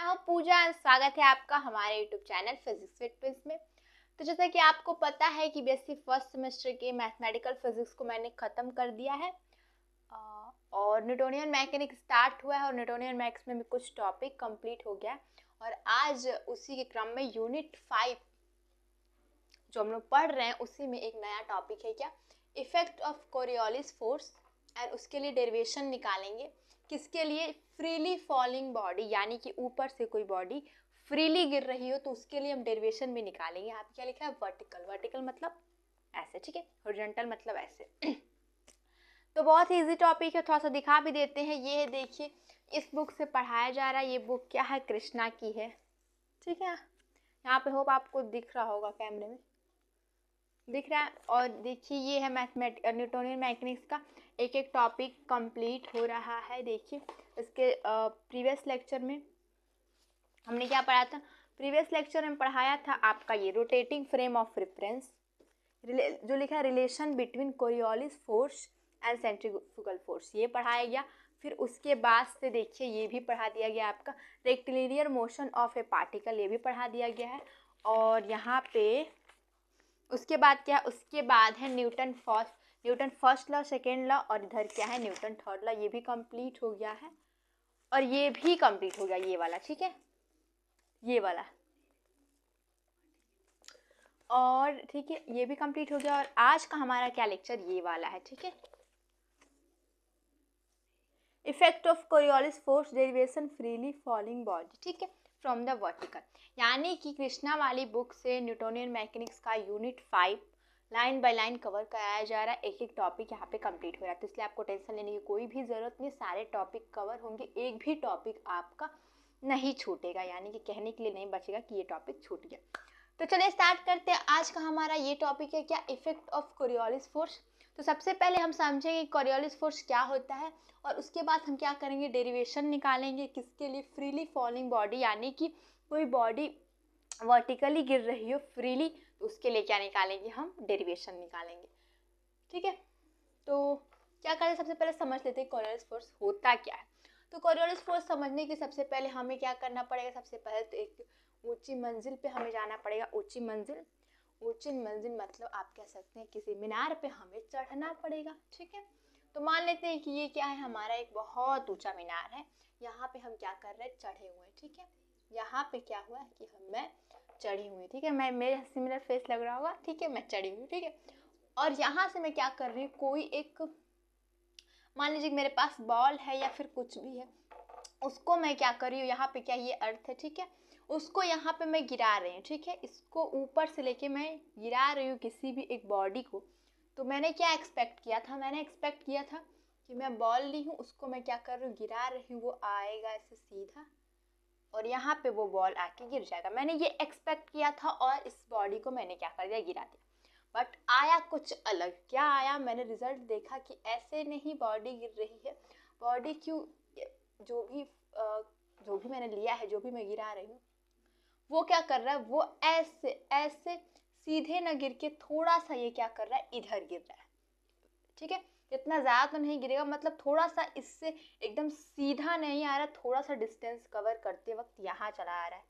हूँ पूजा और स्वागत है आपका हमारे YouTube channel physics with twins में। तो जैसा कि आपको पता है कि बीएससी फर्स्ट सेमेस्टर के मैथमेटिकल फिजिक्स को मैंने ख़त्म कर दिया है और न्यूटोनियन मैकेनिक्स स्टार्ट हुआ है और न्यूटोनियन मैथ्स में भी कुछ टॉपिक कंप्लीट हो गया है। और आज उसी के क्रम में यूनिट 5 जो हम लोग पढ़ रहे हैं उसी में एक नया टॉपिक है क्या, इफेक्ट ऑफ कोरियोलिस फोर्स। और उसके लिए डेरिवेशन निकालेंगे किसके लिए, फ्रीली फॉलिंग बॉडी, यानी कि ऊपर से कोई बॉडी फ्रीली गिर रही हो तो उसके लिए हम डेरिवेशन भी निकालेंगे। आप क्या लिखा है, वर्टिकल, वर्टिकल मतलब ऐसे, ठीक है, हॉरिजॉन्टल मतलब ऐसे। तो बहुत ही इजी टॉपिक है, थोड़ा सा दिखा भी देते हैं। ये देखिए इस बुक से पढ़ाया जा रहा है, ये बुक क्या है, कृष्णा की है, ठीक है। यहाँ पे होप आपको दिख रहा होगा, कैमरे में दिख रहा है। और देखिए ये है न्यूटोनियन मैकेनिक्स का एक एक टॉपिक कंप्लीट हो रहा है। देखिए इसके प्रीवियस लेक्चर में हमने क्या पढ़ा था, प्रीवियस लेक्चर में पढ़ाया था आपका ये रोटेटिंग फ्रेम ऑफ रेफरेंस, जो लिखा है relation between Coriolis force and centrifugal force, ये पढ़ाया गया। फिर उसके बाद से देखिए ये भी पढ़ा दिया गया आपका rectilinear motion of A particle, ये भी पढ़ा दिया गया है। और यहाँ पे उसके बाद क्या, उसके बाद है Newton first law, second law, और इधर क्या है न्यूटन थर्ड लॉ, ये भी कंप्लीट हो गया है। और ये भी कंप्लीट हो गया ये वाला, ठीक है, ये वाला, और ठीक है ये भी कंप्लीट हो गया। और आज का हमारा क्या लेक्चर ये वाला है, ठीक है, effect of Coriolis force derivation freely falling body, ठीक है, फ्रॉम द वर्टिकल। यानी कि कृष्णा वाली बुक से न्यूटोनियन मैकेनिक्स का unit 5 line by line cover कराया जा रहा है, एक एक टॉपिक यहाँ पे कंप्लीट हो रहा है। तो इसलिए आपको टेंशन लेने की कोई भी ज़रूरत नहीं, सारे टॉपिक कवर होंगे, एक भी टॉपिक आपका नहीं छूटेगा, यानी कि कहने के लिए नहीं बचेगा कि ये टॉपिक छूट गया। तो चलिए स्टार्ट करते हैं। आज का हमारा ये टॉपिक है क्या, इफेक्ट ऑफ कोरियोलिस फोर्स। तो सबसे पहले हम समझेंगे कोरियोलिस फोर्स क्या होता है, और उसके बाद हम क्या करेंगे, डेरिवेशन निकालेंगे किसके लिए, फ्रीली फॉलिंग बॉडी, यानी कि कोई बॉडी वर्टिकली गिर रही हो फ्रीली, तो उसके लिए क्या निकालेंगे, हम डेरिवेशन निकालेंगे, ठीक है। तो क्या करें, सबसे पहले समझ लेते हैं कोरियोलिस फोर्स होता क्या है। तो कोरियोलिस फोर्स समझने के सबसे पहले हमें क्या करना पड़ेगा, सबसे पहले तो एक ऊंची मंजिल पे हमें जाना पड़ेगा। ऊंची मंजिल मतलब आप कह सकते हैं किसी मीनार पे हमें चढ़ना पड़ेगा, ठीक है। तो मान लेते हैं कि ये क्या है, हमारा एक बहुत ऊंचा मीनार है, यहाँ पे हम क्या कर रहे हैं, चढ़े हुए हैं, ठीक है। यहाँ पे क्या हुआ कि मैं चढ़ी हुई, ठीक है, मैं मेरे सिमिलर फेस लग रहा होगा, ठीक है, मैं चढ़ी हुई, ठीक है। और यहाँ से मैं क्या कर रही हूँ, कोई एक, मान लीजिए मेरे पास बॉल है या फिर कुछ भी है, उसको मैं क्या कर रही हूँ, यहाँ पे क्या ये अर्थ है, ठीक है, उसको यहाँ पे मैं गिरा रही हूँ, ठीक है, इसको ऊपर से लेके मैं गिरा रही हूँ किसी भी एक बॉडी को। तो मैंने क्या एक्सपेक्ट किया था, मैंने एक्सपेक्ट किया था कि मैं बॉल ली हूँ, उसको मैं क्या कर रही हूँ, गिरा रही हूँ, वो आएगा ऐसे सीधा और यहाँ पे वो बॉल आके गिर जाएगा। मैंने ये एक्सपेक्ट किया था और इस बॉडी को मैंने क्या कर दिया, गिरा दिया। बट आया कुछ अलग, क्या आया, मैंने रिजल्ट देखा कि ऐसे नहीं बॉडी गिर रही है, बॉडी क्यों, जो भी मैंने लिया है, जो भी मैं गिरा रही हूँ, वो क्या कर रहा है, वो ऐसे ऐसे सीधे न गिर के थोड़ा सा ये क्या कर रहा है, इधर गिर रहा है, ठीक है। इतना ज़्यादा तो नहीं गिरेगा, मतलब थोड़ा सा इससे एकदम सीधा नहीं आ रहा, थोड़ा सा डिस्टेंस कवर करते वक्त यहाँ चला आ रहा है।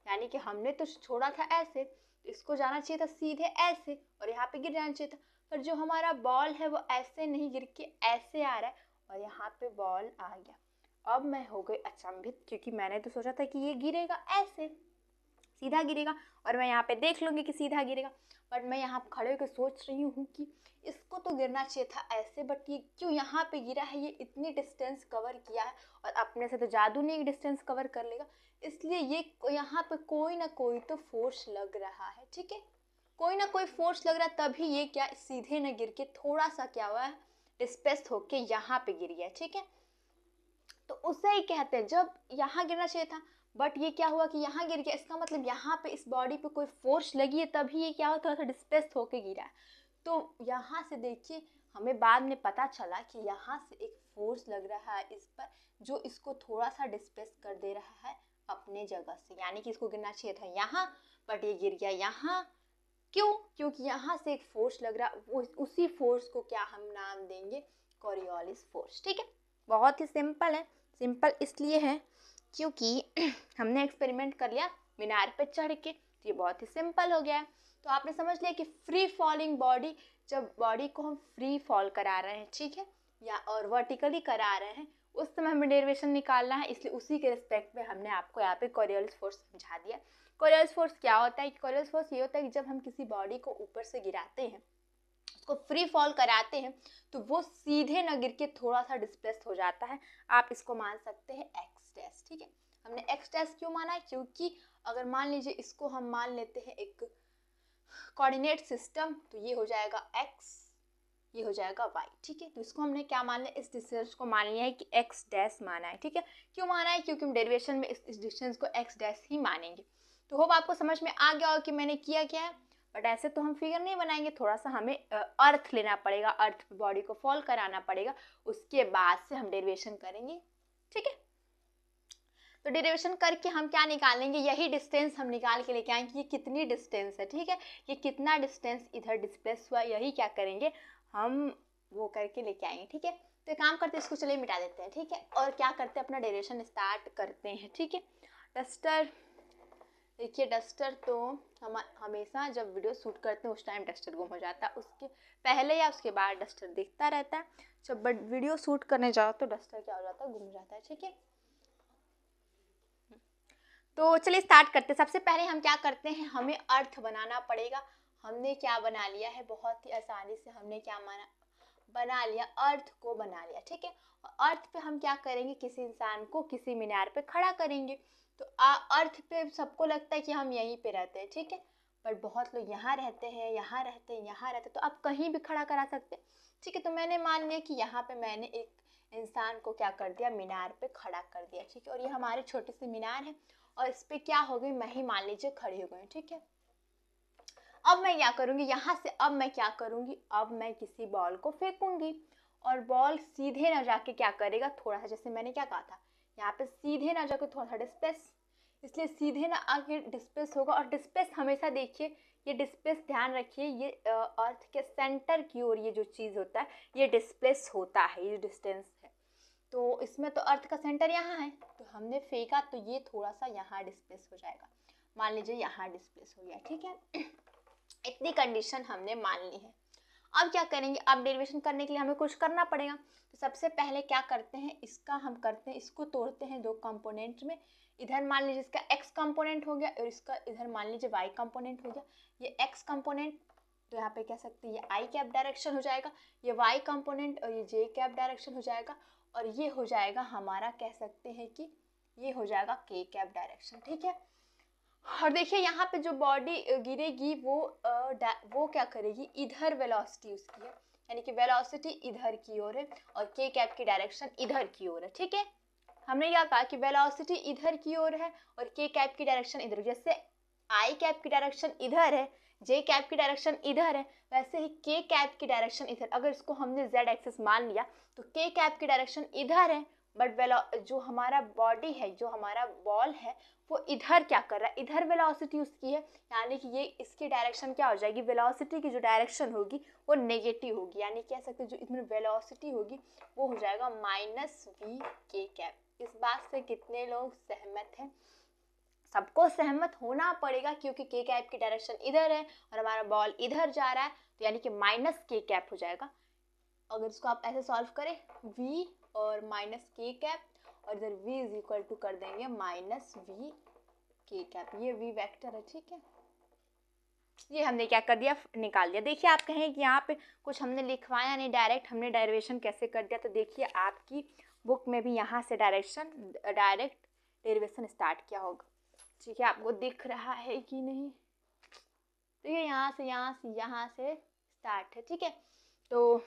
यानी कि हमने तो छोड़ा था ऐसे, तो इसको जाना चाहिए था सीधे ऐसे और यहाँ पे गिर जाना चाहिए था, पर जो हमारा बॉल है वो ऐसे नहीं गिर के ऐसे आ रहा है और यहाँ पे बॉल आ गया। अब मैं हो गई अचंभित, क्योंकि मैंने तो सोचा था कि ये गिरेगा ऐसे, सीधा गिरेगा और मैं यहाँ पे देख लूँगी कि सीधा गिरेगा, बट मैं यहाँ खड़े होकर सोच रही हूँ कि इसको तो गिरना चाहिए था ऐसे, बट ये क्यों यहाँ पे गिरा है, ये इतनी डिस्टेंस कवर किया है और अपने से तो जादू नहीं डिस्टेंस कवर कर लेगा, इसलिए ये यहाँ पे कोई ना कोई तो फोर्स लग रहा है, ठीक है, कोई ना कोई फोर्स लग रहा है, तभी ये क्या सीधे न गिर के थोड़ा सा क्या हुआ है, डिस्पेस होके यहाँ पे गिर गया, ठीक है। तो उसे ही कहते हैं, जब यहाँ गिरना चाहिए था बट ये क्या हुआ कि यहाँ गिर गया, इसका मतलब यहाँ पे इस बॉडी पे कोई फोर्स लगी है, तभी ये क्या हुआ, थोड़ा सा डिस्प्लेस होके गिरा है। तो यहाँ से देखिए हमें बाद में पता चला कि यहाँ से एक फोर्स लग रहा है इस पर, जो इसको थोड़ा सा डिस्प्लेस कर दे रहा है अपने जगह से, यानी कि इसको गिरना चाहिए था यहाँ, बट ये गिर गया यहाँ। क्यों, क्योंकि यहाँ से एक फोर्स लग रहा है, उसी फोर्स को क्या हम नाम देंगे, कोरियोलिस फोर्स, ठीक है। बहुत ही सिंपल है, सिंपल इसलिए है क्योंकि हमने एक्सपेरिमेंट कर लिया मीनार पे चढ़ के, तो ये बहुत ही सिंपल हो गया है। तो आपने समझ लिया कि फ्री फॉलिंग बॉडी, जब बॉडी को हम फ्री फॉल करा रहे हैं, ठीक है, या और वर्टिकली करा रहे हैं, उस समय हमें डेरिवेशन निकालना है, इसलिए उसी के रिस्पेक्ट में हमने आपको यहाँ पे कोरियोलिस फोर्स समझा दिया। कोरियोलिस फोर्स क्या होता है? कोरियोलिस फोर्स ये होता है कि जब हम किसी बॉडी को ऊपर से गिराते हैं, उसको फ्री फॉल कराते हैं, तो वो सीधे न गिर के थोड़ा सा डिस्प्लेस हो जाता है। आप इसको मान सकते हैं एक्स डैश, ठीक है। हमने एक्स डैश क्यों माना है? क्योंकि अगर मान लीजिए इसको हम मान लेते हैं एक कोऑर्डिनेट सिस्टम, तो ये हो जाएगा x, ये हो जाएगा y, ठीक है। तो इसको हमने क्या मान लिया? इस डिस्टेंस को मान लिया है कि x डैश माना है, ठीक है। क्यों माना है? क्योंकि हम डेरिवेशन में इस डिस्टेंस को x डैश ही मानेंगे। तो होप आपको समझ में आ गया हो कि मैंने किया क्या है। बट ऐसे तो हम फिगर नहीं बनाएंगे, थोड़ा सा हमें अर्थ लेना पड़ेगा, अर्थ पे बॉडी को फॉल कराना पड़ेगा, उसके बाद से हम डेरिवेशन करेंगे, ठीक है। तो डेरिवेशन करके हम क्या निकालेंगे? यही डिस्टेंस हम निकाल के लेके आएंगे, ये कितनी डिस्टेंस है, ठीक है, ये कितना डिस्टेंस इधर डिस्प्लेस हुआ, यही क्या करेंगे हम वो करके लेके आएंगे, ठीक है। तो काम करते हैं, इसको चलिए मिटा देते हैं, ठीक है, और क्या करते हैं, अपना डेरिवेशन स्टार्ट करते हैं, ठीक है। डस्टर, देखिए डस्टर तो हम हमेशा जब वीडियो शूट करते हैं उस टाइम डस्टर गुम हो जाता है, उसके पहले या उसके बाद डस्टर दिखता रहता है, जब वीडियो शूट करने जाओ तो डस्टर क्या हो जाता है? गुम हो जाता है, ठीक है। तो चलिए स्टार्ट करते हैं। सबसे पहले हम क्या करते हैं, हमें अर्थ बनाना पड़ेगा। हमने क्या बना लिया है? बहुत ही आसानी से हमने क्या बना लिया, अर्थ को बना लिया, ठीक है। और अर्थ पे हम क्या करेंगे? किसी इंसान को किसी मीनार पे खड़ा करेंगे। तो अर्थ पे सबको लगता है कि हम यहीं पे रहते हैं, ठीक है, पर बहुत लोग यहाँ रहते हैं, यहाँ रहते हैं, यहाँ रहते हैं, तो आप कहीं भी खड़ा करा सकते हैं, ठीक है। तो मैंने मान लिया कि यहाँ पे मैंने एक इंसान को क्या कर दिया? मीनार पे खड़ा कर दिया, ठीक है। और ये हमारी छोटी सी मीनार है, और इस पे क्या हो गई? मैं ही मान लीजिए खड़ी हो गई, ठीक है। अब मैं क्या करूंगी? यहाँ से अब मैं क्या करूंगी? अब मैं किसी बॉल को फेंकूंगी, और बॉल सीधे ना जाके क्या करेगा? थोड़ा सा, जैसे मैंने क्या कहा था, यहाँ पे सीधे ना जाके थोड़ा सा डिस्प्लेस, इसलिए सीधे ना आके डिस्प्लेस होगा। और डिस्प्लेस हमेशा देखिए, ये डिस्प्लेस ध्यान रखिए, ये अर्थ के सेंटर की ओर ये जो चीज़ होता है ये डिस्प्लेस होता है, ये डिस्टेंस है। तो इसमें तो अर्थ का सेंटर यहाँ है, तो हमने फेंका तो ये थोड़ा सा यहाँ डिस्प्लेस हो जाएगा, मान लीजिए यहाँ डिस्प्लेस हो गया, ठीक है। इतनी कंडीशन हमने मान ली है। अब क्या करेंगे? अब डेरिवेशन करने के लिए हमें कुछ करना पड़ेगा। तो सबसे पहले क्या करते हैं, इसका हम करते हैं, इसको तोड़ते हैं दो कंपोनेंट में। इधर मान लीजिए इसका x कंपोनेंट हो गया, और इसका इधर मान लीजिए y कंपोनेंट हो गया। ये x कंपोनेंट तो यहाँ पे कह सकते हैं ये i कैप डायरेक्शन हो जाएगा, ये y कंपोनेंट और ये j कैप डायरेक्शन हो जाएगा, और ये हो जाएगा हमारा, कह सकते हैं कि ये हो जाएगा k कैप डायरेक्शन, ठीक है। और देखिए यहाँ पे जो बॉडी गिरेगी वो क्या करेगी? इधर वेलोसिटी उसकी है, यानी कि वेलोसिटी इधर की ओर है, और के कैप की डायरेक्शन इधर की ओर है, ठीक है। हमने क्या कहा कि वेलोसिटी इधर की ओर है और के कैप की डायरेक्शन इधर, जैसे आई कैप की डायरेक्शन इधर है, जे कैप की डायरेक्शन इधर है, वैसे ही के कैप की डायरेक्शन इधर। अगर इसको हमने जेड एक्सिस मान लिया तो के कैप की डायरेक्शन इधर है, बट जो हमारा बॉडी है, जो हमारा बॉल है, वो इधर क्या कर रहा है? इधर वेलोसिटी उसकी है, यानी कि ये इसकी डायरेक्शन क्या हो जाएगी? वेलोसिटी की जो डायरेक्शन होगी वो नेगेटिव होगी, यानी कह सकते हैं जो इसमें वेलोसिटी होगी वो हो जाएगा माइनस वी के कैप। इस बात से कितने लोग सहमत हैं? सबको सहमत होना पड़ेगा, क्योंकि के कैप की डायरेक्शन इधर है और हमारा बॉल इधर जा रहा है, तो यानी कि माइनस के कैप हो जाएगा। अगर इसको आप ऐसे सॉल्व करें, v और माइनस के कैप, और इधर v इज इक्वल टू कर देंगे माइनस वी के कैप, ये v वेक्टर है, ठीक है। ये हमने क्या कर दिया? निकाल दिया। देखिए आप कहें कि यहाँ पे कुछ हमने लिखवाया नहीं, डायरेक्ट हमने डेरिवेशन कैसे कर दिया, तो देखिए आपकी बुक में भी यहाँ से डायरेक्ट डेरिवेशन स्टार्ट किया होगा, ठीक है। आपको दिख रहा है कि नहीं? देखिए यहाँ से स्टार्ट है, ठीक है। तो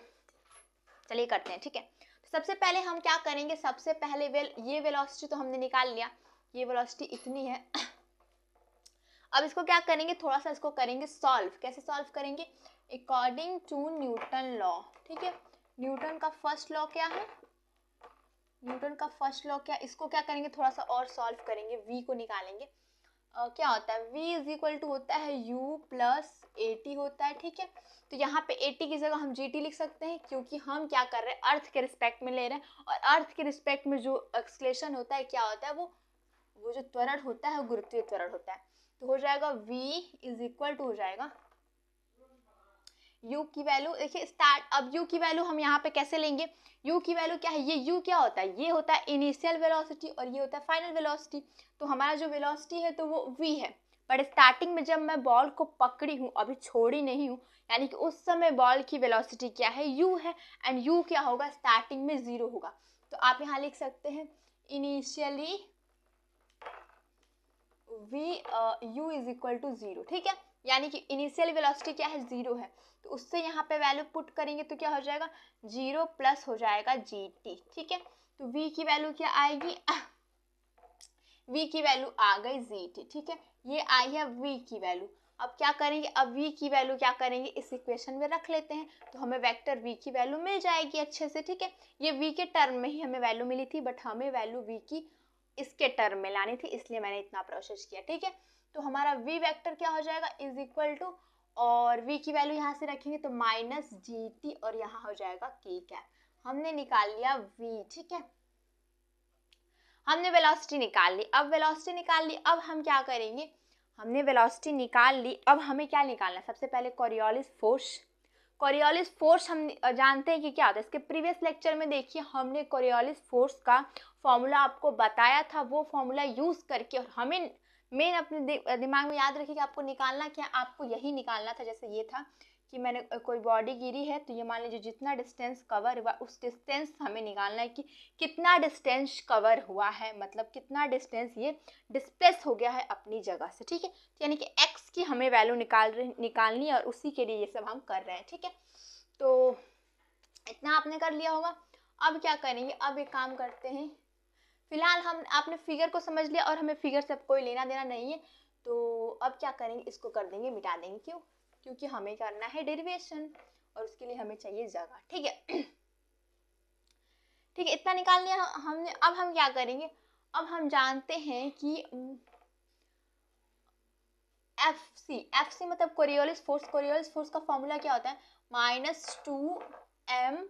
चलिए करते हैं, ठीक है। तो सबसे पहले हम क्या करेंगे? सबसे पहले ये वेलोसिटी तो हमने निकाल लिया, ये वेलोसिटी इतनी है। अब इसको क्या करेंगे? थोड़ा सा इसको करेंगे सॉल्व। कैसे सॉल्व करेंगे? अकॉर्डिंग टू न्यूटन लॉ, ठीक है। न्यूटन का फर्स्ट लॉ क्या है? न्यूटन का फर्स्ट लॉ क्या? इसको क्या करेंगे? थोड़ा सा और सॉल्व करेंगे, v को निकालेंगे। क्या होता है? v इज इक्वल टू होता है u प्लस AT होता है, ठीक है। तो यहाँ पे AT की जगह हम GT लिख सकते हैं, क्योंकि हम क्या कर रहे हैं? अर्थ के रिस्पेक्ट में ले रहे हैं, और अर्थ के रिस्पेक्ट में जो एक्सलेशन होता है क्या होता है? वो वो जो त्वरण होता है वो गुरुत्वीय त्वरण होता है। तो हो जाएगा v इज इक्वल टू हो जाएगा u की वैल्यू, देखिए स्टार्ट, अब u की वैल्यू हम यहाँ पे कैसे लेंगे, u की वैल्यू क्या है, ये u क्या होता है, ये होता है इनिशियल वेलोसिटी और ये होता है फाइनल वेलोसिटी। तो हमारा जो वेलोसिटी है तो वो v है, बट स्टार्टिंग में जब मैं बॉल को पकड़ी हूँ, अभी छोड़ी नहीं हूँ, यानी कि उस समय बॉल की वेलोसिटी क्या है, u है, एंड u क्या होगा, स्टार्टिंग में 0 होगा। तो आप यहाँ लिख सकते हैं initially u is equal to 0, ठीक है, यानी कि इनिशियल वेलोसिटी क्या है, 0 है। तो उससे यहाँ पे वैल्यू पुट करेंगे तो क्या हो जाएगा, 0 प्लस हो जाएगा gt, ठीक है। तो v की वैल्यू क्या आएगी, v की वैल्यू आ गई gt, ठीक है, ये आई है v की वैल्यू। अब क्या करेंगे, अब v की वैल्यू क्या करेंगे, इस इक्वेशन में रख लेते हैं, तो हमें वेक्टर v की वैल्यू मिल जाएगी अच्छे से, ठीक है। ये v के टर्म में ही हमें वैल्यू मिली थी, बट हमें वैल्यू v की इसके टर्म में लानी थी, इसलिए मैंने इतना प्रोसेस किया, ठीक है। तो हमारा v वेक्टर क्या हो जाएगा, इज इक्वल टू, और v की वैल्यू यहाँ से रखेंगे तो माइनस gt, और यहाँ हो जाएगा k कैप। हमने निकाल लिया v, ठीक है, हमने वेलोसिटी निकाल ली। अब वेलोसिटी निकाल ली, अब हम क्या करेंगे, हमने वेलोसिटी निकाल ली, अब हमें क्या निकालना है, सबसे पहले कोरियोलिस फोर्स। कोरियोलिस फोर्स हम जानते हैं कि क्या होता है, इसके प्रीवियस लेक्चर में देखिए हमने कोरियोलिस फोर्स का फॉर्मूला आपको बताया था, वो फॉर्मूला यूज करके, और हमें मेन अपने दिमाग में याद रखिए कि आपको निकालना क्या, आपको यही निकालना था। जैसे ये था कि मैंने कोई बॉडी गिरी है, तो ये मान लीजिए जितना डिस्टेंस कवर हुआ उस डिस्टेंस हमें निकालना है कि कितना डिस्टेंस कवर हुआ है, मतलब कितना डिस्टेंस ये डिस्प्लेस हो गया है अपनी जगह से, ठीक है। यानी कि x की हमें वैल्यू निकालनी है, और उसी के लिए ये सब हम कर रहे हैं, ठीक है। तो इतना आपने कर लिया होगा। अब क्या करेंगे, अब एक काम करते हैं, फिलहाल हम आपने फिगर को समझ लिया और हमें फिगर से कोई लेना देना नहीं है, तो अब क्या करेंगे, इसको कर देंगे, मिटा देंगे, क्यों, क्योंकि हमें करना है डेरिवेशन और उसके लिए हमें चाहिए जगह, ठीक है। ठीक है, इतना निकाल लिया हमने। अब हम क्या करेंगे, अब हम जानते हैं कि एफ सी मतलब कोरियोलिस फोर्स। कोरियोलिस फोर्स का फॉर्मूला क्या होता है, -2m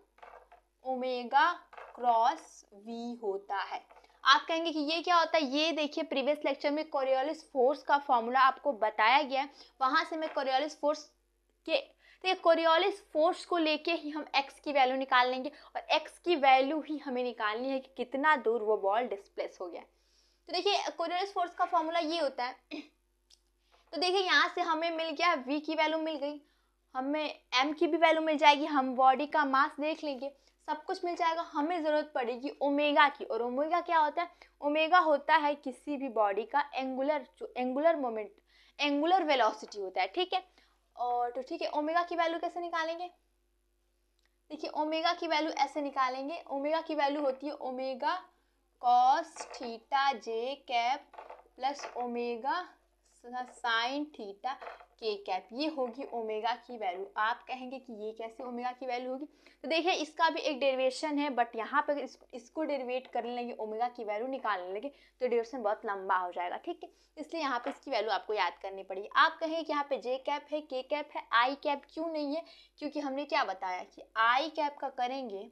ओमेगा क्रॉस v होता है। आप कहेंगे कि ये क्या होता है, ये देखिए प्रीवियस लेक्चर में कोरियोलिस फोर्स का फॉर्मूला आपको बताया गया है, वहां से मैं कोरियोलिस फोर्स के, देखिए कोरियोलिस फोर्स को लेके ही हम x की वैल्यू निकाल लेंगे, और x की वैल्यू ही हमें निकालनी है कि कितना दूर वो बॉल डिस्प्लेस हो गया। तो देखिए कोरियोलिस फोर्स का फॉर्मूला ये होता है, तो देखिए यहाँ से हमें मिल गया v की वैल्यू मिल गई, हमें m की भी वैल्यू मिल जाएगी, हम बॉडी का मास देख लेंगे, सब कुछ मिल जाएगा। हमें ज़रूरत पड़ेगी ओमेगा की, और ओमेगा क्या होता है, ओमेगा होता है किसी भी बॉडी का एंगुलर मोमेंट, एंगुलर वेलोसिटी होता है, ठीक है। और तो ठीक है, ओमेगा की वैल्यू कैसे निकालेंगे, देखिए ओमेगा की वैल्यू ऐसे निकालेंगे, ओमेगा की वैल्यू होती है omega cos theta J cap plus omega sine theta K cap, ये होगी ओमेगा की वैल्यू। आप कहेंगे कि ये कैसे ओमेगा की वैल्यू होगी, तो देखिए इसका भी एक डेरिवेशन है, बट यहाँ पर इसको डेरिवेट करने लगे, ओमेगा की वैल्यू निकालने लगे तो डेरिवेशन बहुत लंबा हो जाएगा, ठीक है। इसलिए यहाँ पे इसकी वैल्यू आपको याद करनी पड़ेगी। आप कहेंगे कि यहाँ पे जे कैप है, के कैप है, आई कैप क्यों नहीं है, क्योंकि हमने क्या बताया कि आई कैप का करेंगे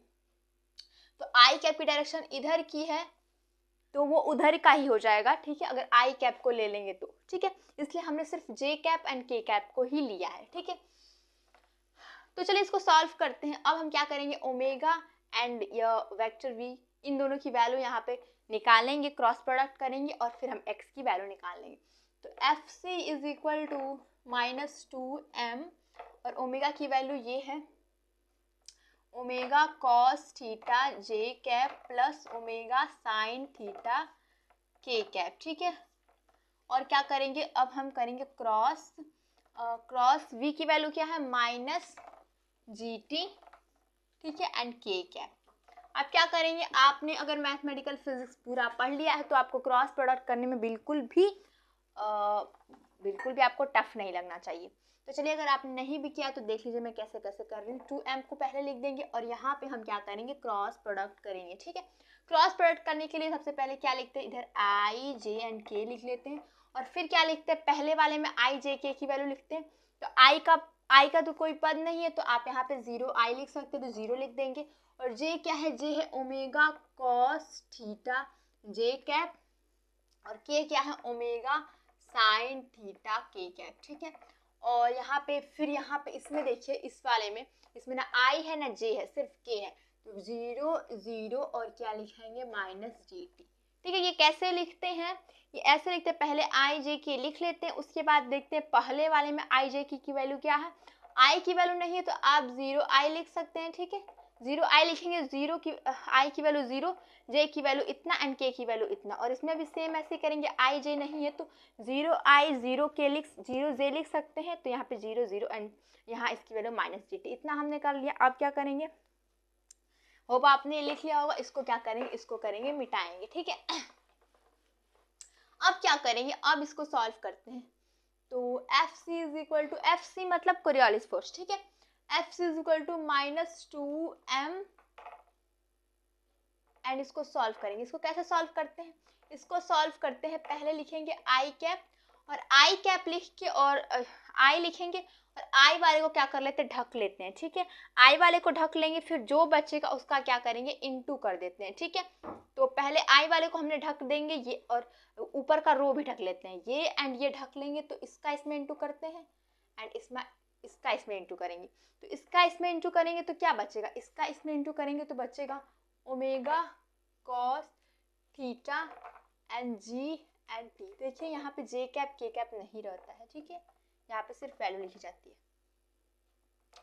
तो आई कैप की डायरेक्शन इधर की है, तो वो उधर का ही हो जाएगा, ठीक है, अगर आई कैप को ले लेंगे तो, ठीक है। इसलिए हमने सिर्फ जे कैप एंड के कैप को ही लिया है, ठीक है। तो चलिए इसको सॉल्व करते हैं। अब हम क्या करेंगे, ओमेगा एंड वेक्टर वी, इन दोनों की वैल्यू यहाँ पे निकालेंगे, क्रॉस प्रोडक्ट करेंगे और फिर हम x की वैल्यू निकाल लेंगे। तो F C is equal to -2m, और ओमेगा की वैल्यू ये है omega cos theta J cap plus omega sine theta K cap, ठीक है। और क्या करेंगे, अब हम करेंगे क्रॉस v की वैल्यू क्या है -gt, ठीक है, एंड के कैप। अब क्या करेंगे, आपने अगर मैथमेटिकल फिजिक्स पूरा पढ़ लिया है तो आपको क्रॉस प्रोडक्ट करने में बिल्कुल भी आपको टफ नहीं लगना चाहिए। तो चलिए अगर आपने नहीं भी किया तो देख लीजिए मैं कैसे कैसे कर रही हूँ। 2m को पहले लिख देंगे और यहाँ पे हम क्या करेंगे, क्रॉस प्रोडक्ट करेंगे, ठीक है। क्रॉस प्रोडक्ट करने के लिए सबसे पहले क्या लिखते हैं, इधर i j एंड k लिख लेते हैं, और फिर क्या लिखते हैं, पहले वाले में i j k की वैल्यू लिखते हैं। तो i का तो कोई पद नहीं है, तो आप यहाँ पे 0 i लिख सकते हैं, तो 0 लिख देंगे। और j क्या है, j है omega cos theta J cap और के क्या है, omega sine theta K cap, ठीक है। और यहाँ पे फिर यहाँ पे इसमें देखिए, इस वाले में इसमें ना आई है ना जे है, सिर्फ के है, तो 0 0 और क्या लिखेंगे माइनस जी टी, ठीक है। ये कैसे लिखते हैं, ये ऐसे लिखते हैं, पहले आई जे के लिख लेते हैं, उसके बाद देखते हैं पहले वाले में आई जे की वैल्यू क्या है। आई की वैल्यू नहीं है तो आप 0 आई लिख सकते हैं, ठीक है। 0 आई लिखेंगे, 0 की आई की वैल्यू 0, जे की वैल्यू इतना एंड के की वैल्यू इतना। और इसमें भी सेम ऐसे करेंगे, आई जे नहीं है तो 0 आई 0 के 0 जे लिख सकते हैं, तो यहाँ पे 0 0 एंड यहाँ इसकी वैल्यू माइनस जी टी, इतना हमने कर लिया। अब क्या करेंगे, होप आपने लिख लिया होगा, इसको क्या करेंगे, इसको करेंगे मिटाएंगे, ठीक है। अब क्या करेंगे, अब इसको सॉल्व करते हैं। तो F C is equal to, F C मतलब कोरियोलिस फोर्स, ठीक है। F C is equal to -2m and इसको सॉल्व करेंगे। इसको कैसे सॉल्व करते हैं, इसको सॉल्व करते हैं, पहले लिखेंगे आई कैप, और आई कैप लिख के और आई लिखेंगे, और आई वाले को क्या कर लेते हैं, ढक लेते हैं, ठीक है। आई वाले को ढक लेंगे, फिर जो बचेगा उसका क्या करेंगे, इनटू कर देते हैं, ठीक है। तो पहले आई वाले को हमने ढक देंगे ये, और ऊपर का रो भी ढक लेते हैं, ये एंड ये ढक लेंगे, तो इसका इसमें इनटू करते हैं एंड इसमें इसका इसमें इनटू करेंगे। तो इसका इसमें इनटू करेंगे तो क्या बचेगा, इसका इसमें इनटू करेंगे तो बचेगा omega cos theta and g and t. देखिए यहाँ पे जे कैप के कैप नहीं रहता है, ठीक है, यहाँ पे सिर्फ वैल्यू लिखी जाती है।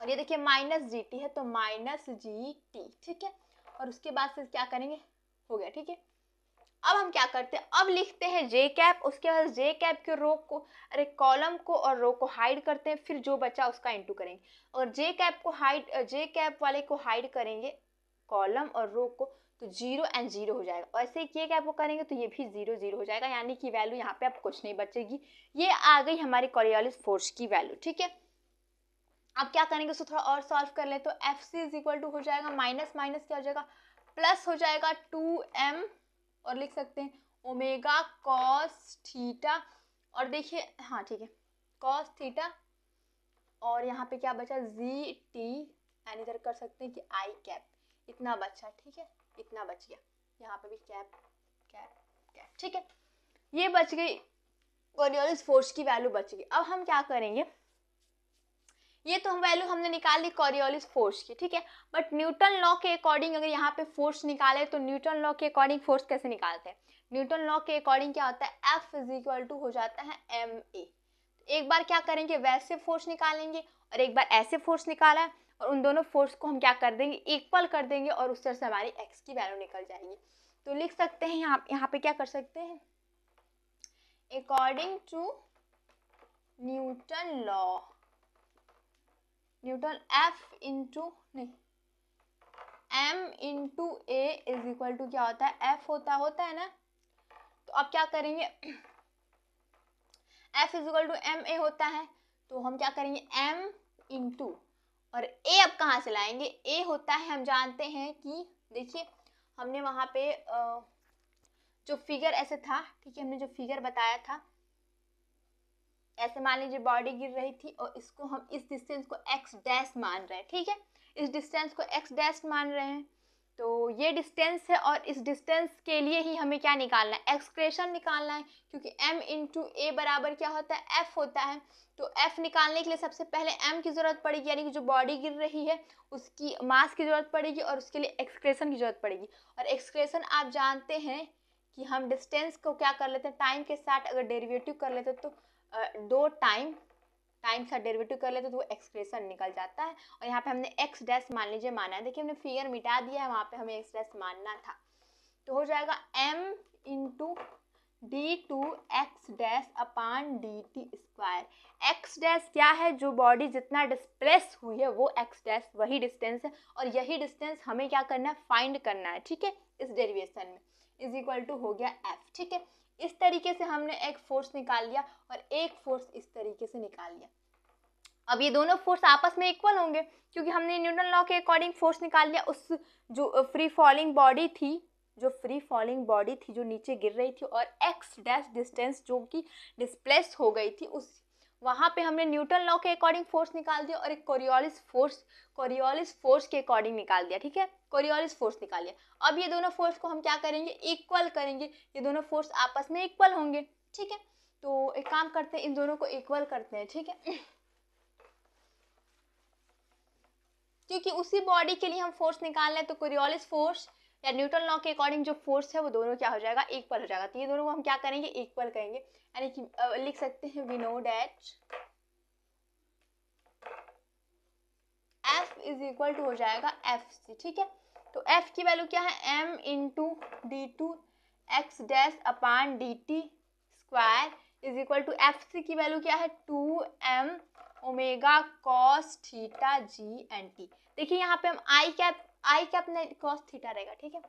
और ये देखिए माइनस जी टी है तो माइनस जी टी, ठीक है। और उसके बाद फिर क्या करेंगे, हो गया, ठीक है। अब हम क्या करते हैं, अब लिखते हैं जे कैप, उसके बाद जे कैप के रो को, अरे कॉलम को और रो को हाइड करते हैं, फिर जो बचा उसका इनटू करेंगे। और जे कैप को हाइड, जे कैप वाले को हाइड करेंगे कॉलम और रो को, तो 0 एंड 0 हो जाएगा। और ऐसे ही के कैप को करेंगे तो ये भी 0 0 हो जाएगा, यानी कि वैल्यू यहाँ पे अब कुछ नहीं बचेगी। ये आ गई हमारी कोरियोलिस फोर्स की वैल्यू, ठीक है। अब क्या करेंगे, उसको थोड़ा और सॉल्व कर ले, तो F C is equal to हो जाएगा माइनस माइनस क्या हो जाएगा, प्लस हो जाएगा 2m, और लिख सकते हैं ओमेगा कॉस थीटा, और देखिए हाँ ठीक है, कॉस थीटा, और यहाँ पे क्या बचा जी टी, एंड इधर कर सकते हैं कि आई कैप, इतना बचा, ठीक है, इतना बच गया, यहाँ पे भी कैप कैप कैप, ठीक है। ये बच गई, कोरियोलिस फोर्स की वैल्यू बच गई। अब हम क्या करेंगे, ये तो हम वैल्यू हमने निकाल ली कोरियोलिस फोर्स की, ठीक है। बट न्यूटन लॉ के अकॉर्डिंग अगर यहाँ पे फोर्स निकाले तो न्यूटन लॉ के अकॉर्डिंग फोर्स कैसे निकालते हैं, न्यूटन लॉ के अकॉर्डिंग क्या होता है, एफ इज इक्वल टू हो जाता है एम ए। एक बार क्या करेंगे, वैसे फोर्स निकालेंगे, और एक बार ऐसे फोर्स निकाला है, और उन दोनों फोर्स को हम क्या कर देंगे, इक्वल कर देंगे, और उस तरह से हमारी एक्स की वैल्यू निकल जाएगी। तो लिख सकते हैं यहाँ पे क्या कर सकते हैं, according to Newton law, Newton F into नहीं M into A is equal to क्या होता है, एफ होता है ना। तो अब क्या करेंगे, F is equal to M A होता है, तो हम क्या करेंगे एम इंटू, और ए अब कहाँ से लाएंगे, ए होता है, हम जानते हैं कि देखिए हमने वहाँ पे जो फिगर ऐसे था, ठीक है, हमने जो फिगर बताया था, ऐसे मान लीजिए बॉडी गिर रही थी, और इसको हम इस डिस्टेंस को एक्स डैश मान रहे हैं, ठीक है, इस डिस्टेंस को एक्स डैश मान रहे हैं, तो ये डिस्टेंस है, और इस डिस्टेंस के लिए ही हमें क्या निकालना है, एक्सप्रेशन निकालना है, क्योंकि m इंटू ए बराबर क्या होता है, f होता है। तो f निकालने के लिए सबसे पहले m की जरूरत पड़ेगी, यानी कि जो बॉडी गिर रही है उसकी मास की जरूरत पड़ेगी, और उसके लिए एक्सप्रेशन की जरूरत पड़ेगी। और एक्सप्रेशन आप जानते हैं कि हम डिस्टेंस को क्या कर लेते हैं, टाइम के साथ अगर डेरिवेटिव कर लेते तो दो टाइम का डेरिवेटिव कर लेते तो वो एक्सप्रेशन निकल जाता है। और यहाँ पे हमने एक्स डैश मान लीजिए माना है, देखिए हमने फिगर मिटा दिया है, वहाँ पे हमें एक्स डैश मानना था, तो हो जाएगा m into D two X dash upon D T square. X dash क्या है, जो बॉडी जितना डिस्प्लेस हुई है वो एक्स डैश वही डिस्टेंस है, और यही डिस्टेंस हमें क्या करना है, फाइंड करना है, ठीक है, इस डेरिवेशन में, इज इक्वल टू हो गया f, ठीक है। इस तरीके से हमने एक फोर्स निकाल लिया, और एक फोर्स इस तरीके से निकाल लिया। अब ये दोनों फोर्स आपस में इक्वल होंगे, क्योंकि हमने न्यूटन लॉ के अकॉर्डिंग फोर्स निकाल लिया। उस जो फ्री फॉलिंग बॉडी थी जो नीचे गिर रही थी, और एक्स डैश डिस्टेंस जो कि डिस्प्लेस हो गई थी, वहाँ पे हमने न्यूटन लॉ के अकॉर्डिंग फोर्स निकाल दिया और एक कोरियोलिस फोर्स के अकॉर्डिंग निकाल दिया, ठीक है, कोरियोलिस फोर्स निकाल लिया। अब ये दोनों फोर्स को हम क्या करेंगे, इक्वल करेंगे, ये दोनों फोर्स आपस में इक्वल होंगे, ठीक है। तो एक काम करते हैं, इन दोनों को इक्वल करते हैं, ठीक है, क्योंकि उसी बॉडी के लिए हम फोर्स निकाल रहे हैं, तो कोरियोलिस फोर्स या न्यूटन लॉ के अकॉर्डिंग जो फोर्स है वो दोनों क्या हो जाएगा, इक्वल हो जाएगा। तो ये दोनों को हम क्या करेंगे, इक्वल करेंगे, यानी कि लिख सकते हैं we know that F is equal to हो जाएगा एफ सी, ठीक है। तो F की वैल्यू क्या है, m into D two X dash upon D T square is equal to F C की वैल्यू क्या है, 2m omega cos theta G and T. देखिए यहाँ पे हम आई कैप नहीं, कॉस थीटा रहेगा, ठीक है,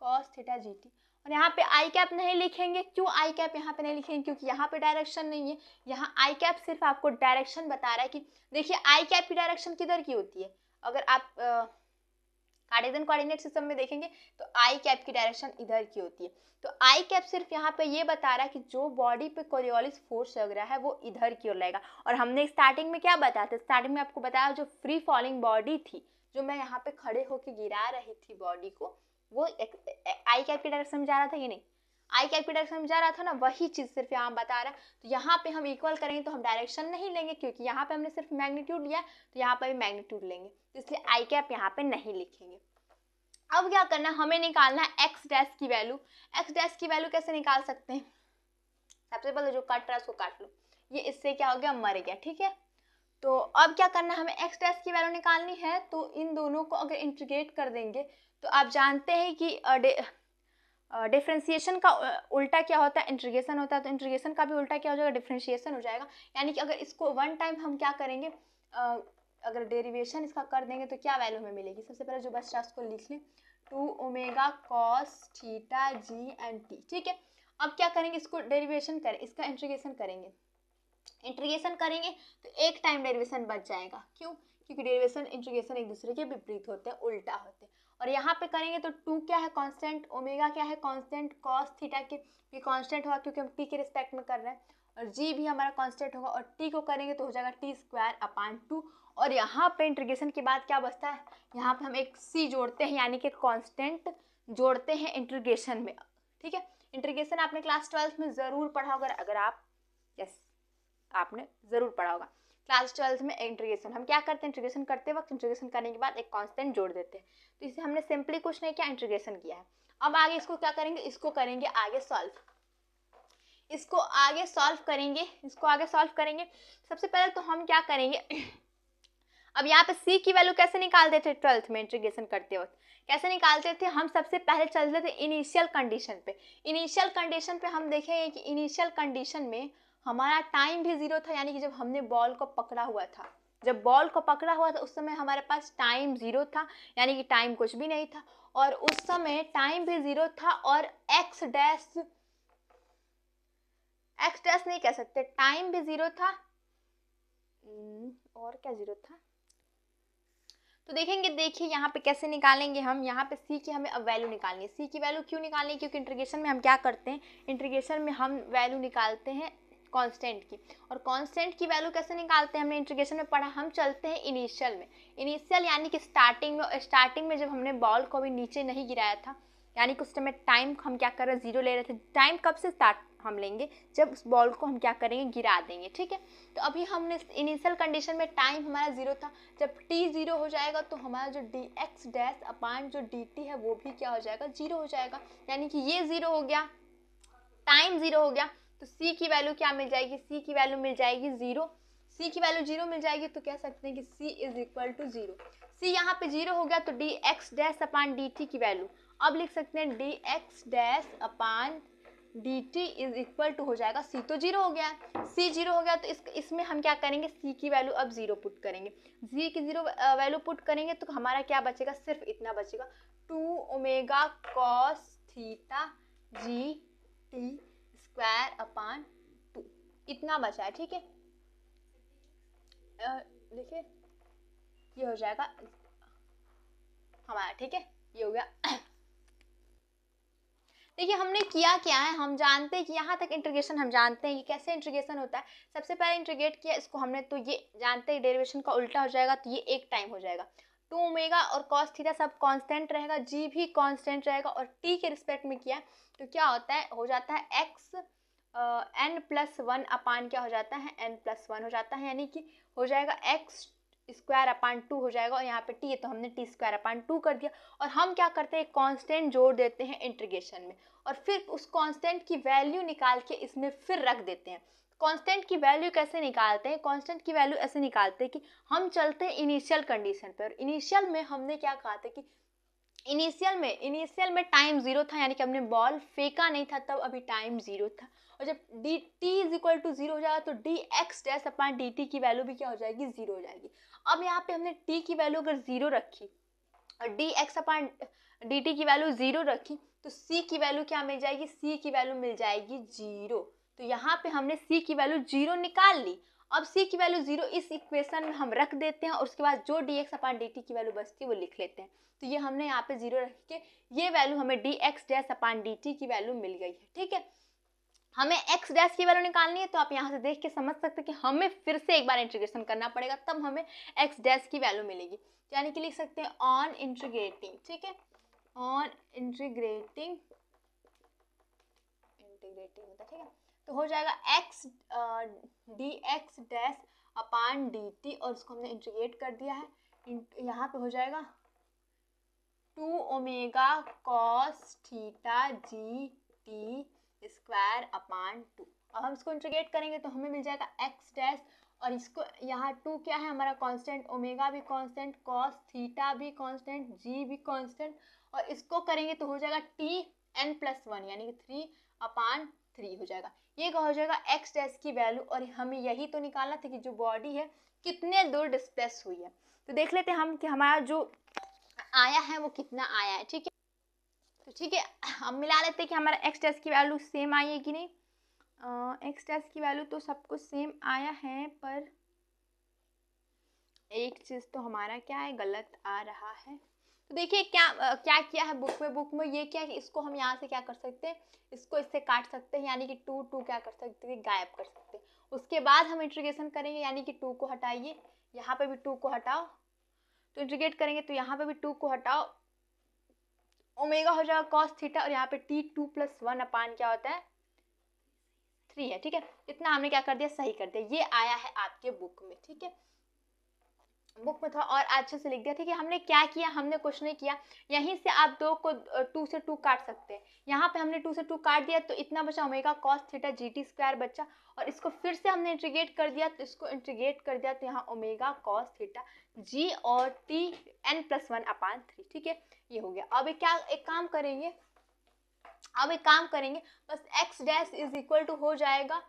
कॉस थीटा जी टी। और यहाँ पे आई कैप नहीं लिखेंगे, क्यों आई कैप यहाँ पे नहीं लिखेंगे, क्योंकि यहाँ पे डायरेक्शन नहीं है। यहाँ आई कैप सिर्फ आपको डायरेक्शन बता रहा है कि देखिए आई कैप की डायरेक्शन किधर की होती है। अगर आप कार्टेशियन कोऑर्डिनेट सिस्टम में देखेंगे तो आई कैप की डायरेक्शन इधर की होती है। तो आई कैप सिर्फ यहाँ पे ये बता रहा है कि जो बॉडी पे कोरियोलिस फोर्स लग रहा है वो इधर की ओर लगेगा। और हमने स्टार्टिंग में क्या बताया था, स्टार्टिंग में आपको बताया जो फ्री फॉलिंग बॉडी थी, जो मैं यहाँ पे खड़े होके गिरा रही थी बॉडी को, वो आई कैप की डायरेक्शन में जा रहा था कि नहीं, आई कैप की डायरेक्शन में जा रहा था ना, वही चीज सिर्फ यहाँ बता रहा है। तो यहाँ पे हम इक्वल करेंगे तो हम डायरेक्शन नहीं लेंगे, क्योंकि यहाँ पे हमने सिर्फ मैग्नीट्यूड लिया, तो यहाँ पे भी मैग्नीट्यूड लेंगे, तो इसलिए आई कैप यहाँ पे नहीं लिखेंगे। अब क्या करना है, हमें निकालना है एक्स डैश की वैल्यू। एक्स डैश की वैल्यू कैसे निकाल सकते हैं, सबसे पहले जो कट रहा है उसको काट लो, ये इससे क्या हो गया, मर गया, ठीक है। तो अब क्या करना है, हमें एक्स डैश की वैल्यू निकालनी है, तो इन दोनों को अगर इंटीग्रेट कर देंगे तो आप जानते हैं कि डिफरेंशिएशन का उल्टा क्या होता है, इंटीग्रेशन होता है, तो इंटीग्रेशन का भी उल्टा क्या हो जाएगा, डिफरेंशिएशन हो जाएगा। यानी कि अगर इसको वन टाइम हम क्या करेंगे, अगर डेरिवेशन इसका कर देंगे तो क्या वैल्यू हमें मिलेगी, सबसे पहले जो बच रहा है उसको लिख लें, 2 omega cos theta G and T, ठीक है। अब क्या करेंगे, इसको डेरिवेशन करें, इसका इंटीग्रेशन करेंगे, इंटीग्रेशन करेंगे तो एक टाइम डेरिवेशन बच जाएगा, क्यों, क्योंकि डेरिवेशन इंटीग्रेशन एक दूसरे के विपरीत होते हैं, उल्टा होते हैं। और यहाँ पे करेंगे तो 2 क्या है कांस्टेंट, ओमेगा क्या है कांस्टेंट, कॉस थीटा के भी कांस्टेंट होगा क्योंकि हम टी के रिस्पेक्ट में कर रहे हैं, और जी भी हमारा कांस्टेंट होगा, और टी को करेंगे तो हो जाएगा टी स्क्वायर अपान 2। और यहाँ पे इंटीग्रेशन के बाद क्या बचता है, यहाँ पे हम एक सी जोड़ते हैं, यानी कि कांस्टेंट जोड़ते हैं इंटीग्रेशन में, ठीक है। इंटीग्रेशन आपने क्लास 12 में ज़रूर पढ़ा होगा, अगर आप आपने ज़रूर पढ़ा होगा क्लास 12 में। इंटीग्रेशन हम क्या करते हैं, इंटीग्रेशन करते वक्त इंटीग्रेशन करने के बाद एक कांस्टेंट जोड़ देते हैं, तो इसे हमने सिंपली कुछ नहीं किया, इंटीग्रेशन किया है। अब आगे इसको क्या करेंगे, इसको करेंगे आगे सॉल्व, इसको आगे सॉल्व करेंगे। सबसे पहले तो हम क्या करेंगे, अब यहाँ पे c की वैल्यू कैसे निकालते थे 12th में इंटीग्रेशन करते वक्त, कैसे निकालते थे, हम सबसे पहले चलते थे इनिशियल कंडीशन पे। इनिशियल कंडीशन पे हम देखेंगे कि इनिशियल कंडीशन में हमारा टाइम भी 0 था, यानी कि जब हमने बॉल को पकड़ा हुआ था, उस समय हमारे पास टाइम 0 था, यानी कि टाइम कुछ भी नहीं था, और उस समय टाइम भी 0 था, और एक्स डैश नहीं कह सकते, टाइम भी 0 था, और क्या 0 था, तो देखेंगे, देखिए यहाँ पे कैसे निकालेंगे हम, यहाँ पे c की हमें अब वैल्यू निकालनी है। c की वैल्यू क्यों निकालनी है, क्योंकि इंटीग्रेशन में हम क्या करते हैं, इंटीग्रेशन में हम वैल्यू निकालते हैं कांस्टेंट की, और कांस्टेंट की वैल्यू कैसे निकालते हैं, हमने इंटीग्रेशन में पढ़ा, हम चलते हैं इनिशियल में। इनिशियल यानी कि स्टार्टिंग में जब हमने बॉल को भी नीचे नहीं गिराया था, यानी कि उस समय टाइम हम क्या कर रहे हैं, 0 ले रहे थे। टाइम कब से स्टार्ट हम लेंगे, जब उस बॉल को हम क्या करेंगे, गिरा देंगे, ठीक है। तो अभी हमने इनिशियल कंडीशन में टाइम हमारा 0 था, जब t 0 हो जाएगा तो हमारा जो dx डैश अपान जो dt है वो भी क्या हो जाएगा, 0 हो जाएगा, यानी कि ये 0 हो गया, टाइम 0 हो गया। तो c की वैल्यू क्या मिल जाएगी, c की वैल्यू मिल जाएगी 0, c की वैल्यू 0 मिल जाएगी, तो कह सकते हैं कि c is equal to 0। c यहाँ पे 0 हो गया, तो dx डैश अपान dt की वैल्यू अब लिख सकते हैं dx dash upon dt is equal to हो जाएगा, c तो 0 हो गया, c 0 हो गया, तो इसमें हम क्या करेंगे, c की वैल्यू अब 0 पुट करेंगे, c की 0 वैल्यू पुट करेंगे तो हमारा क्या बचेगा, सिर्फ इतना बचेगा, 2 omega cos theta G T square upon 2, इतना बचा है, ठीक है। देखिए ये हो जाएगा हमारा, ठीक है, ये हो गया। देखिए हमने किया क्या है, हम जानते हैं कि यहाँ तक इंटीग्रेशन हम जानते हैं कि कैसे इंटीग्रेशन होता है। सबसे पहले इंटीग्रेट किया इसको हमने, तो ये जानते हैं डेरिवेशन का उल्टा हो जाएगा, तो ये एक टाइम हो जाएगा। 2 ओमेगा और कॉस थीटा सब कांस्टेंट रहेगा, जी भी कांस्टेंट रहेगा, और टी के रिस्पेक्ट में किया तो क्या होता है, हो जाता है एक्स n+1 अपान क्या हो जाता है, n+1 हो जाता है, यानी कि हो जाएगा x स्क्वायर अपान 2 हो जाएगा, और यहाँ पे t है तो हमने t स्क्वायर अपान 2 कर दिया। और हम क्या करते हैं, कांस्टेंट जोड़ देते हैं इंटीग्रेशन में, और फिर उस कांस्टेंट की वैल्यू निकाल के इसमें फिर रख देते हैं। कांस्टेंट की वैल्यू कैसे निकालते हैं, कांस्टेंट की वैल्यू ऐसे निकालते हैं कि हम चलते हैं इनिशियल कंडीशन पर। इनिशियल में हमने क्या कहा था कि इनिशियल में टाइम 0 था, यानी कि हमने बॉल फेंका नहीं था, तब अभी टाइम 0 था। और जब D T is equal to 0 हो जाएगा तो D X dash upon D T की वैल्यू भी क्या हो जाएगी, 0 हो जाएगी। अब यहाँ पे हमने टी की वैल्यू अगर 0 रखी और D x upon D T की वैल्यू 0 रखी, तो सी की वैल्यू क्या मिल जाएगी, सी की वैल्यू मिल जाएगी 0। तो यहाँ पे हमने सी की वैल्यू 0 निकाल ली। अब सी की वैल्यू 0 इस इक्वेशन में हम रख देते हैं, और उसके बाद जो D x upon D T की वैल्यू बचती है वो लिख लेते हैं। तो ये हमने यहाँ पे 0 रख के ये वैल्यू हमें D X dash upon D T की वैल्यू मिल गई है। ठीक है, हमें एक्स डैश की वैल्यू निकालनी है, तो आप यहाँ से देख के समझ सकते हैं कि हमें फिर से एक बार इंटीग्रेशन करना पड़ेगा, तब हमें एक्स डैश की वैल्यू मिलेगी। यानी कि लिख सकते हैं ऑन इंटीग्रेटिंग, ठीक है, ऑन इंटीग्रेटिंग होता है, ठीक है, तो हो जाएगा x D X dash upon D T, और उसको हमने इंटीग्रेट कर दिया है। यहाँ पे हो जाएगा 2 omega cos theta G T square upon 2। अब हम इसको इंटीग्रेट करेंगे तो हमें मिल जाएगा एक्स डैश, और इसको यहाँ 2 क्या है हमारा कांस्टेंट, ओमेगा भी कांस्टेंट, कॉस थीटा भी कांस्टेंट, जी भी कांस्टेंट, और इसको करेंगे तो हो जाएगा टी n+1 यानी कि 3/3 हो जाएगा। ये क्या हो जाएगा, एक्स डैश की वैल्यू, और हमें यही तो निकालना था कि जो बॉडी है कितने दूर डिस्प्लेस हुई है। तो देख लेते हैं हम कि हमारा जो आया है वो कितना आया है। ठीक है, तो ठीक है, हम मिला लेते हैं कि हमारा एक्स डैश की वैल्यू सेम आई है कि नहीं। एक्स डैश की वैल्यू तो सब कुछ सेम आया है, पर एक चीज़ तो हमारा क्या है, गलत आ रहा है। तो देखिए क्या किया है बुक में ये क्या है, इसको हम यहाँ से क्या कर सकते हैं, इसको इससे काट सकते हैं, यानी कि 2 क्या कर सकते हैं, गायब कर सकते हैं। उसके बाद हम इंटीग्रेशन करेंगे, यानी कि 2 को हटाइए, यहाँ पे भी 2 को हटाओ, तो इंटीग्रेट करेंगे तो यहाँ पे भी 2 को हटाओ, ओमेगा हो जाएगा कॉस थीटा, और यहाँ पे टी 2+1 अपान क्या होता है 3 है। ठीक है, इतना हमने क्या कर दिया, सही कर दिया। ये आया है आपके बुक में। ठीक है, बुक में थोड़ा और अच्छे से लिख दिया। ठीक है, हमने क्या किया, हमने कुछ नहीं किया, यहीं से आप 2 को 2 से 2 काट सकते हैं। यहाँ पे हमने 2 से 2 काट दिया तो इतना बचा omega cos theta G T square बचा, और इसको फिर से हमने इंटीग्रेट कर दिया, तो इसको इंटीग्रेट कर दिया तो यहाँ ओमेगा कॉस थीटा जी और टी n+1 अपान 3। ठीक है, ये हो गया। अब एक काम करेंगे, बस X dash is equal to हो जाएगा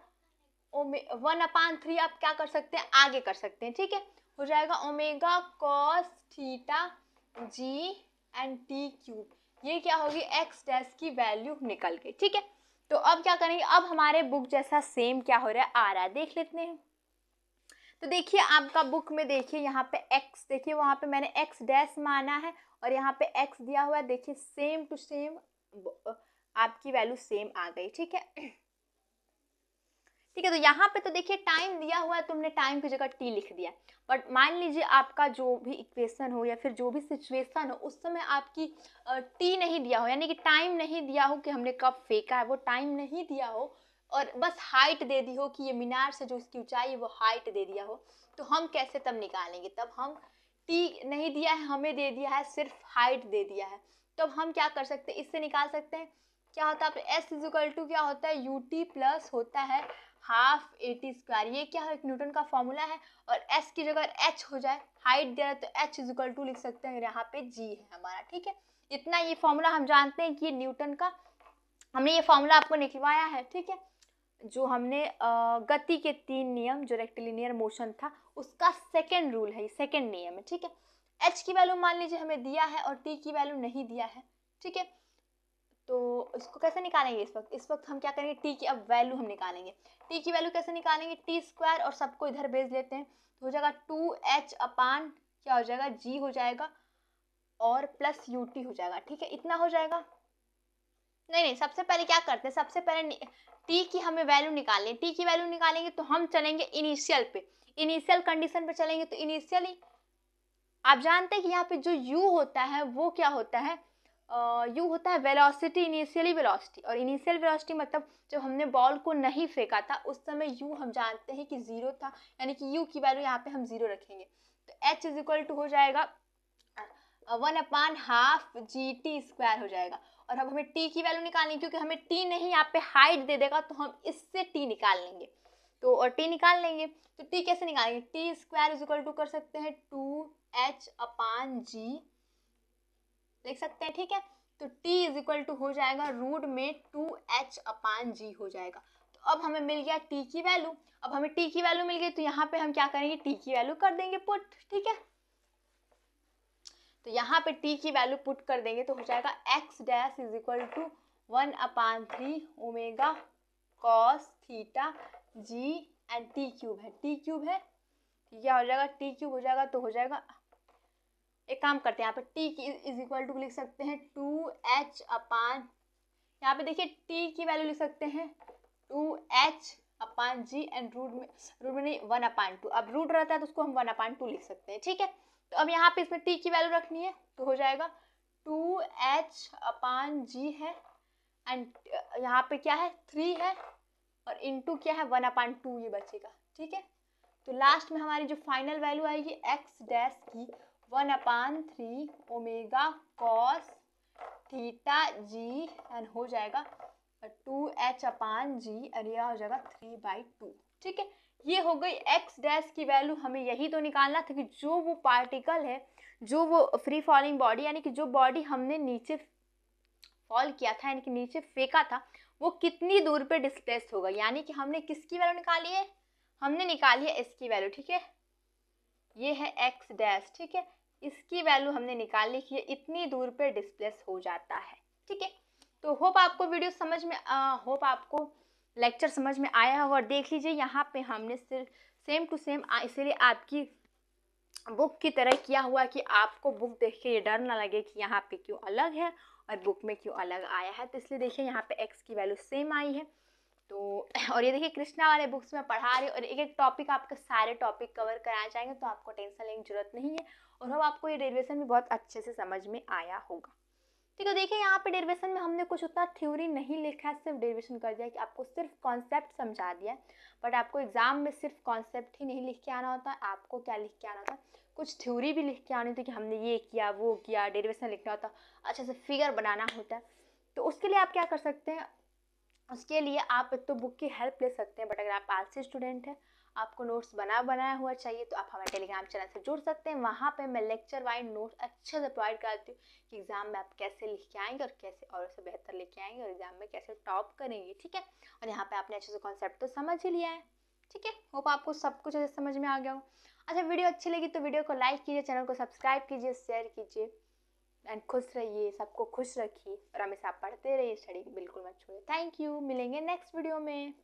1/3। आप क्या कर सकते हैं, आगे कर सकते हैं। ठीक है, हो जाएगा omega cos theta G and T cube, ये क्या होगी, एक्स डैश की वैल्यू निकल गई। ठीक है, तो अब क्या करेंगे, अब हमारे बुक जैसा सेम क्या हो रहा है, आ रहा है, देख लेते हैं। तो देखिए आपका बुक में देखिए यहाँ पे x, देखिए वहाँ पे मैंने x डैश माना है और यहाँ पे x दिया हुआ है, देखिए सेम टू सेम आपकी वैल्यू सेम आ गई। ठीक है, ठीक है, तो यहाँ पे तो देखिए टाइम दिया हुआ है, तुमने टाइम की जगह t लिख दिया, बट मान लीजिए आपका जो भी इक्वेशन हो या फिर जो भी सिचुएशन हो उस समय आपकी t नहीं दिया हो, यानी कि टाइम नहीं दिया हो कि हमने कब फेंका है, वो टाइम नहीं दिया हो, और बस हाइट दे दी हो कि ये मीनार से जो इसकी ऊंचाई है वो हाइट दे दिया हो, तो हम कैसे तब निकालेंगे, तब हम t नहीं दिया है, हमें दे दिया है सिर्फ हाइट दे दिया है, तब हम क्या कर सकते हैं, इससे निकाल सकते हैं। क्या होता है, s इक्वल टू क्या होता है, ut प्लस होता है हाफ at स्क्वायर, ये क्या है, एक न्यूटन का फॉर्मूला है, और s की जगह h हो जाए, हाइट दे रहा है तो h इक्वल टू लिख सकते हैं, यहाँ पे g है हमारा। ठीक है, इतना ये फॉर्मूला हम जानते हैं कि ये न्यूटन का, हमने ये फॉर्मूला आपको निकलवाया है। ठीक है, जो हमने गति के 3 नियम, जो रेक्टिलिनियर मोशन था उसका सेकेंड रूल है, सेकेंड नियम है। ठीक है, h की वैल्यू मान लीजिए हमें दिया है और t की वैल्यू नहीं दिया है। ठीक है, तो इसको कैसे निकालेंगे, इस वक्त हम क्या करेंगे, t की अब वैल्यू हम निकालेंगे। t की वैल्यू कैसे निकालेंगे, t स्क्वायर और सबको इधर भेज लेते हैं, तो हो जाएगा 2h अपान क्या हो जाएगा, g हो जाएगा, और प्लस ut हो जाएगा। ठीक है, इतना हो जाएगा, नहीं नहीं, सबसे पहले क्या करते हैं, सबसे पहले टी की हमें वैल्यू निकालनी है। टी की वैल्यू निकालेंगे तो हम चलेंगे इनिशियल पे, इनिशियल कंडीशन पे चलेंगे। तो इनिशियली आप जानते हैं कि यहाँ पे जो u होता है वो क्या होता है, u होता है वेलोसिटी, इनिशियली वेलोसिटी। और इनिशियल वेलोसिटी मतलब जब हमने बॉल को नहीं फेंका था उस समय u हम जानते हैं कि 0 था, यानी कि u की वैल्यू यहाँ पे हम 0 रखेंगे। तो h इज इक्वल टू हो जाएगा 1/2 GT² हो जाएगा। और अब हमें t की वैल्यू निकालनी है, क्योंकि हमें t नहीं यहाँ पे हाइट दे देगा तो हम इससे t निकाल लेंगे। तो और t निकाल लेंगे तो t कैसे निकालेंगे, t² इज इक्वल टू कर सकते हैं 2h/g लिख सकते हैं, ठीक है। तो t इज इक्वल टू हो जाएगा रूट में 2h/g हो जाएगा। तो अब हमें मिल गया t की वैल्यू। अब हमें t की वैल्यू मिल गई तो यहाँ पे हम क्या करेंगे, t की वैल्यू कर देंगे पुट, ठीक है। तो यहाँ पे t की वैल्यू पुट कर देंगे तो हो जाएगा x dash is equal to 1/3 omega cos theta G and t cube है, t क्यूब है, क्या हो जाएगा, t क्यूब हो जाएगा। तो हो जाएगा, एक काम करते हैं, यहाँ पे t की इज इक्वल टू लिख सकते हैं 2h अपान, यहाँ पे देखिए t की वैल्यू लिख सकते हैं 2h/g एंड रूट में नहीं 1/2। अब रूट रहता है तो उसको हम 1/2 लिख सकते हैं, ठीक है। तो अब यहाँ पे इसमें t की वैल्यू रखनी है तो हो जाएगा 2h/g है एंड यहाँ पे क्या है 3 है और इनटू क्या है 1/2 ये बचेगा, ठीक है। तो लास्ट में हमारी जो फाइनल वैल्यू आएगी x डैश की 1/3 omega cos theta G and हो जाएगा 2h/g और यह हो जाएगा 3/2, ठीक है। ये हो गई x डैश की वैल्यू। हमें यही तो निकालना था कि जो वो पार्टिकल है, जो वो फ्री फॉलिंग बॉडी, यानी कि जो बॉडी हमने नीचे फॉल किया था, यानी कि नीचे फेंका था, वो कितनी दूर पे डिस्प्लेस होगा। यानी कि हमने किसकी वैल्यू निकाली है, हमने निकाली है इसकी वैल्यू, ठीक है। ये है x डैश, ठीक है। इसकी वैल्यू हमने निकाली कि ये इतनी दूर पे डिस्प्लेस हो जाता है, ठीक है। तो होप आपको वीडियो समझ में होप आपको लेक्चर समझ में आया होगा। और देख लीजिए यहाँ पे हमने सिर्फ सेम टू सेम इसीलिए आपकी बुक की तरह किया हुआ कि आपको बुक देख के ये डर ना लगे कि यहाँ पे क्यों अलग है और बुक में क्यों अलग आया है। तो इसलिए देखिए यहाँ पे x की वैल्यू सेम आई है। तो और ये देखिए कृष्णा वाले बुक्स में पढ़ा रही और एक एक टॉपिक आपके सारे टॉपिक कवर कराए जाएंगे, तो आपको टेंशन लेने की जरूरत नहीं है। और अब आपको ये डेरिवेशन भी बहुत अच्छे से समझ में आया होगा, ठीक है। देखिए यहाँ पे डेरिवेशन में हमने कुछ उतना थ्योरी नहीं लिखा है, सिर्फ डेरिवेशन कर दिया कि आपको सिर्फ कॉन्सेप्ट समझा दिया है। बट आपको एग्जाम में सिर्फ कॉन्सेप्ट ही नहीं लिख के आना होता, आपको क्या लिख के आना होता, कुछ थ्योरी भी लिख के आनी थी कि हमने ये किया वो किया, डेरिवेशन लिखना होता, अच्छे से फिगर बनाना होता है। तो उसके लिए आप क्या कर सकते हैं, उसके लिए आप तो बुक की हेल्प ले सकते हैं। बट अगर आप आलसी स्टूडेंट हैं, आपको नोट्स बनाया हुआ चाहिए, तो आप हमारे टेलीग्राम चैनल से जुड़ सकते हैं। वहाँ पे मैं लेक्चर वाइज नोट्स अच्छे से प्रोवाइड कराती हूँ कि एग्जाम में आप कैसे लिख के आएंगे और कैसे और से बेहतर लेके आएंगे और एग्जाम में कैसे टॉप करेंगे, ठीक है। और यहाँ पे आपने अच्छे से कॉन्सेप्ट तो समझ ही लिया है, ठीक है। होप आपको सब कुछ अच्छे समझ में आ गया हो। अच्छा, वीडियो अच्छी लगी तो वीडियो को लाइक कीजिए, चैनल को सब्सक्राइब कीजिए, शेयर कीजिए एंड खुश रहिए, सबको खुश रखिए और हमेशा पढ़ते रहिए, स्टडी बिल्कुल मत छोड़िए। थैंक यू, मिलेंगे नेक्स्ट वीडियो में।